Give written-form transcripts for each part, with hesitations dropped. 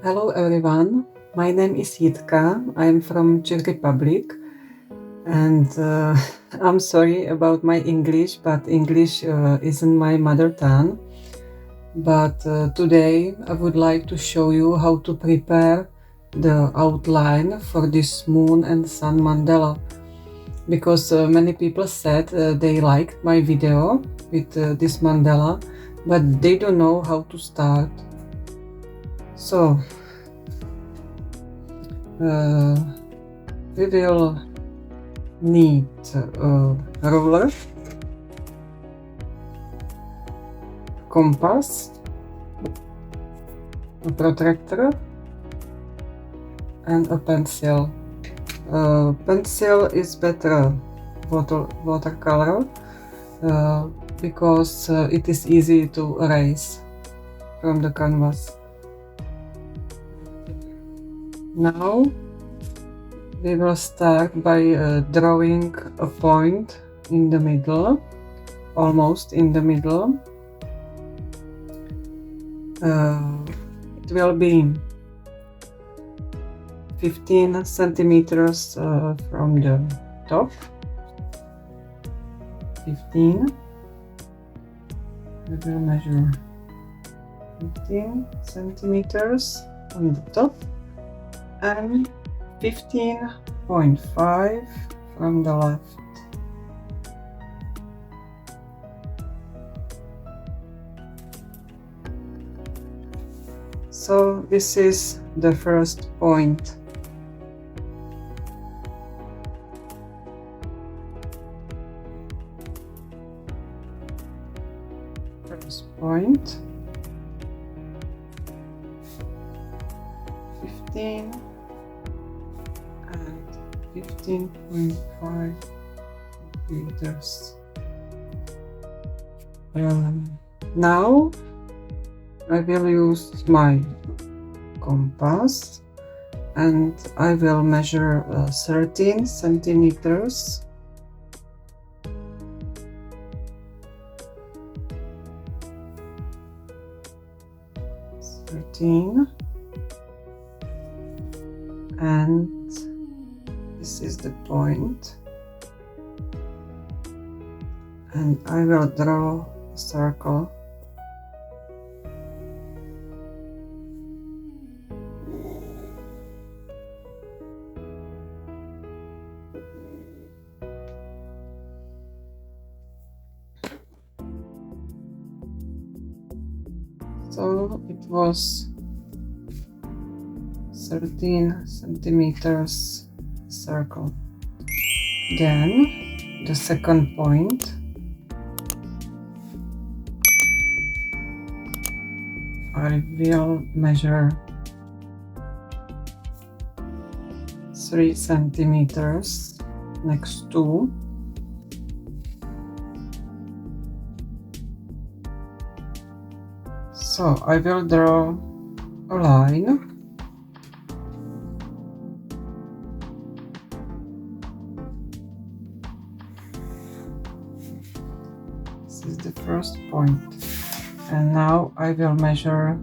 Hello everyone, my name is Jitka, I'm from Czech Republic and I'm sorry about my English, but English isn't my mother tongue. But today I would like to show you how to prepare the outline for this moon and sun mandala, because many people said they liked my video with this mandala, but they don't know how to start. So we will need a ruler, compass, a protractor and a pencil. Pencil is better watercolor because it is easy to erase from the canvas. Now we will start by drawing a point in the middle, almost in the middle. It will be 15 centimeters from the top. 15. I will measure 15 centimeters on the top and 15.5 from the left. So this is the first point. First point. 15 and 15.5 meters. Now I will use my compass and I will measure 13 centimeters. And this is the point, and I will draw a circle. So it was 13 centimeters circle. Then the second point, I will measure 3 centimeters next to. So I will draw a line. This is the first point. And now I will measure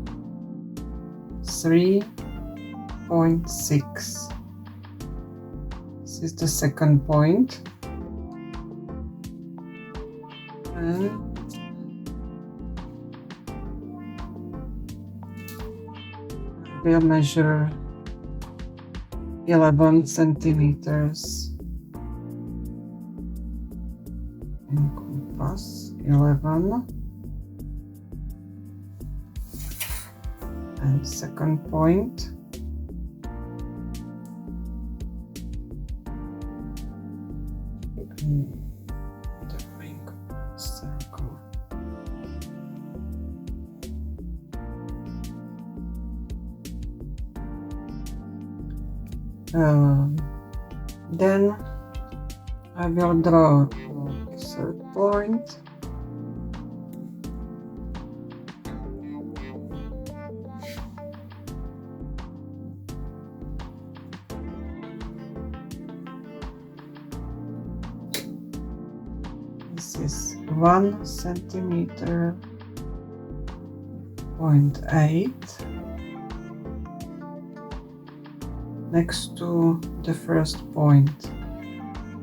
3.6. This is the second point. And I will measure 11 centimeters in compass. 11. And second point. The ring circle. Then I will draw the third point. This is 1 centimeter, 0.8. next to the first point.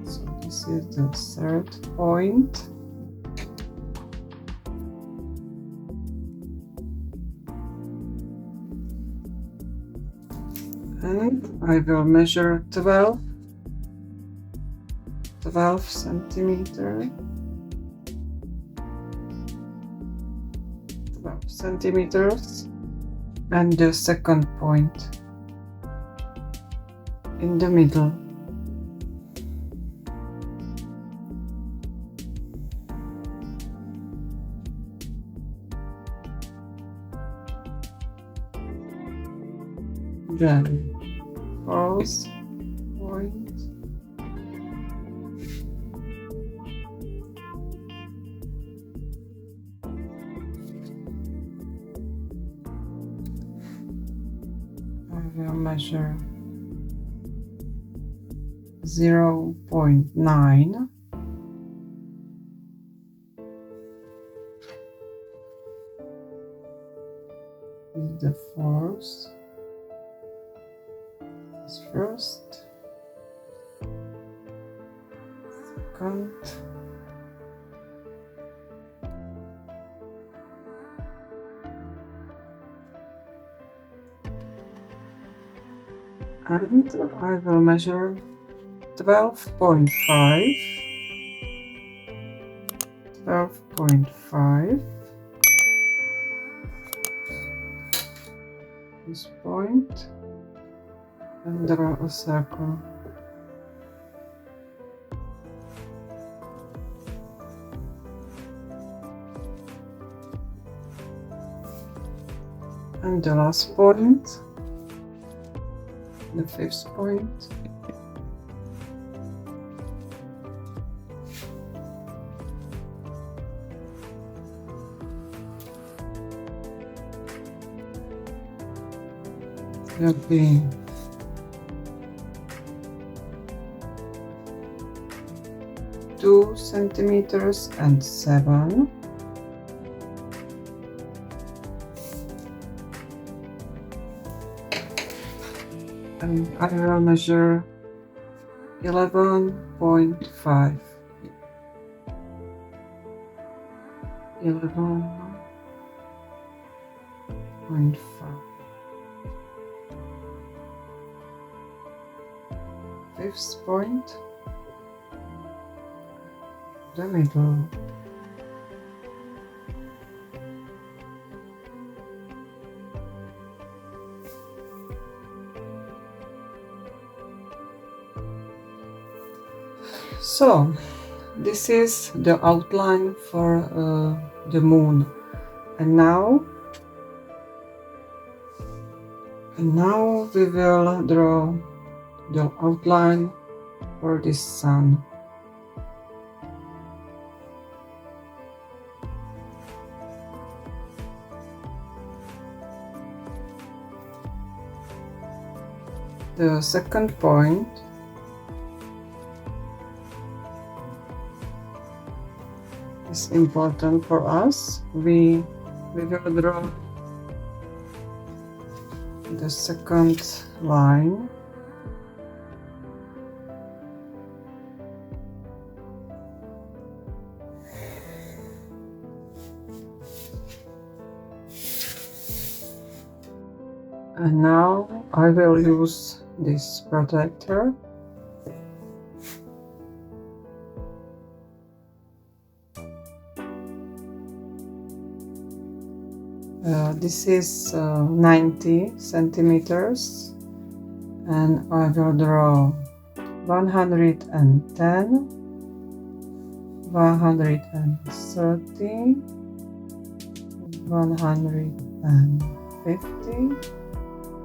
So this is the third point. And I will measure 12 centimeters. 12 centimeters. And the second point in the middle. Then fourth point. I will measure 0.9. With the fourth. First, second, and I will measure 12.5. 12.5. This point. And draw a circle. And the last point, the fifth point. Will be 2 centimeters and 7. And I will measure 11.5. 11.5. Fifth point. The middle. So this is the outline for the moon, and now we will draw the outline for this sun. The second point is important for us. We will draw the second line. And now I will use this protector. This is 90 centimeters, and I will draw 110, 130, 150,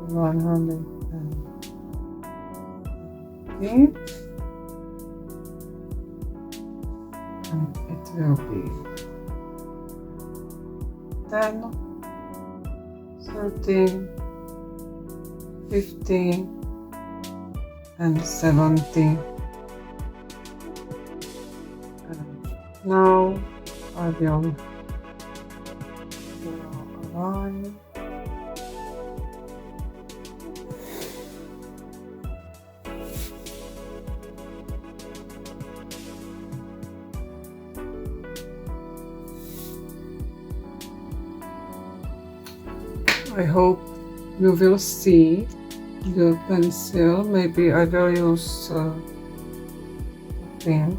150, and it will be 10, 13, 15, and 17. And now I will draw a line. I hope you will see the pencil. Maybe I will use pink.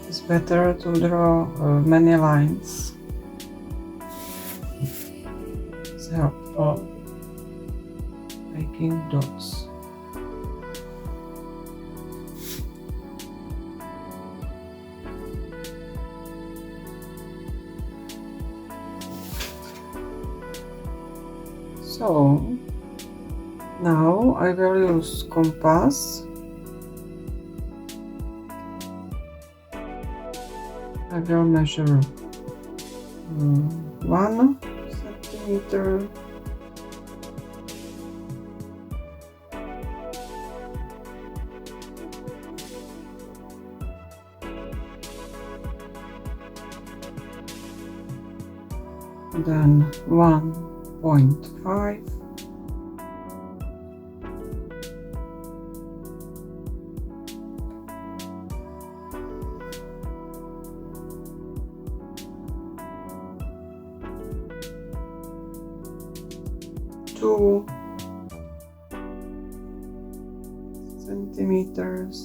It's better to draw many lines. It's helpful making dots. So now I will use compass. I will measure 1 centimeter, then 1.5, two centimeters,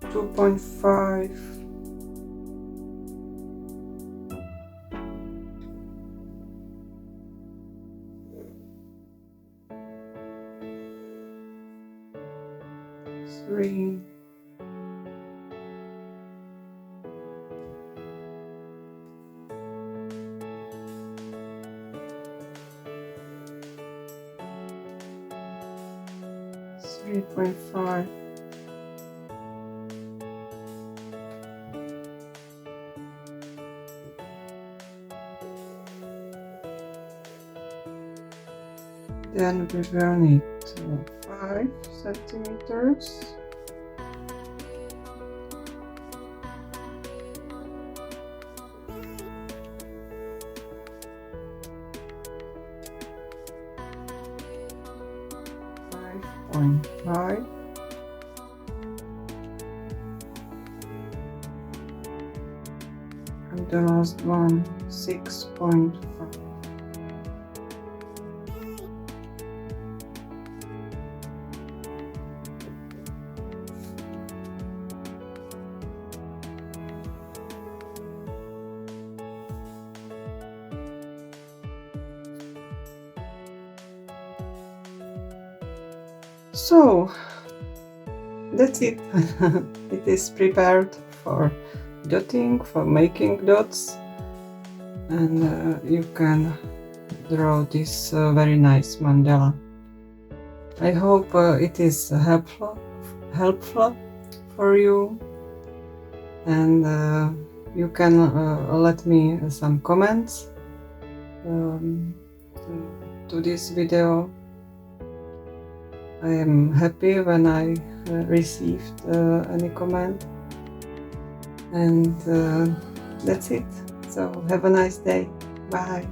2.5, 3, 3.5, then we will need 5 centimeters, 5.5, and the last one 6.5. So that's it. It is prepared for dotting, for making dots, and you can draw this very nice mandala. I hope it is helpful for you, and you can let me some comments to this video. I am happy when I received any comment, and that's it. So have a nice day. Bye.